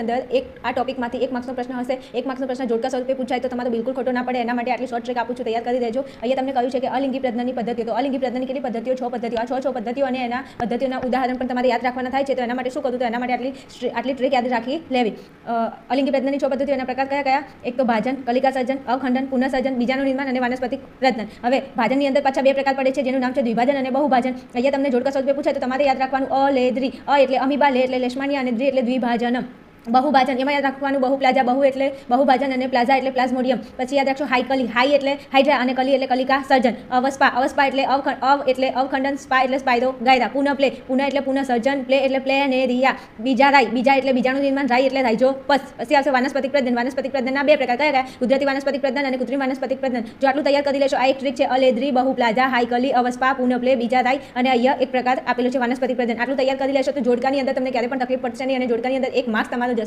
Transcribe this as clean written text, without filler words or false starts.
અંદર એક આ ટોપિકમાંથી 1 માર્ક્સનો પ્રશ્ન હશે. 1 માર્ક્સનો પ્રશ્ન જોડકા સ્વરૂપે પૂછાય તો તમારો બિલકુલ ખોટો ના પડે એના માટે આટલી શોર્ટ ટ્રીક આપું છું, તૈયાર કરી દેજો. અહીંયા તમને કહ્યું છે કે અલિંગી પ્રજનનની પદ્ધતિઓ. તો અલિંગી પ્રજનનની કેટલી પદ્ધતિઓ? 6 પદ્ધતિઓ. આ 6 પદ્ધતિઓ અને એના પદ્ધતિઓના ઉદાહરણ પણ તમારે યાદ રાખવાના થાય છે. તો એના માટે શું કરવું? તો એના માટે આટલી ટ્રીક યાદ રાખી લેવી. અલિંગી પ્રજનનની 6 પદ્ધતિઓ. એના પ્રકાર કયા? એક તો ભાજન, કલિકા સર્જન, અવખંડન, પુનઃસર્જન, બીજાણુ નિર્માણ અને વાનસ્પતિક પ્રજનન. હવે ભાજનની અંદર પાછા 2 પ્રકાર પડે છે, જેનું નામ છે દ્વિભાજન અને બહુભાજન. અહીંયા તમને જોડકા સ્વરૂપે પૂછાય તો તમારે યાદ રાખવાનું અલેદ્રી. એટલે અમીબા, લે એટલે લેશમાનિયા અને દ્વિ એટલે દ્વિભાજન. બહુભાજન એમાં યાદ રાખવાનું બહુપ્લાઝા, બહુ એટલે બહુભાજન અને પ્લાઝા એટલે પ્લાઝ્મોડિયમ. પછી યાદ રાખશો હાઈકલી, હાઈ એટલે હાઇડ્રા અને કલી એટલે કલિકા સર્જન. અવસ્પા, અવસ્પા એટલે એટલે અવખંડન, સ્પા એટલે સ્પાઇરો ગાયરા. પુનઃપ્લે, પુનઃ એટલે પુનઃસર્જન, પ્લે એટલે પ્લેનેરિયા. બીજા રાઈ, બીજા એટલે બીજાણુ નિર્માણ, રાઈ એટલે રાઇઝોપસ. પછી આવશે વાનસ્પતિક પ્રજનન. વાનસ્પતિક પ્રજનનના 2 પ્રકાર કયા? કુદરતી વાનસ્પતિક પ્રજનન અને કૃત્રિમ વાનસ્પતિક પ્રજનન. જો આટલું તૈયાર કરી લેશો, આ એક ટ્રીક છે. અલેદ્રી, બહુપ્લાઝા, હાઈકલી, અવસ્પા, પુનઃપ્લે, બીજા રાઈ અને અહીંયા એક પ્રકાર આપેલો છે વાનસ્પતિક પ્રજનન. આટલું તૈયાર કરી લેશો તો જોડકાની અંદર તમને ક્યારે પણ તકલીફ પડશે નહીં અને જોડકાની અંદર 1 માર્ક્સ તમારો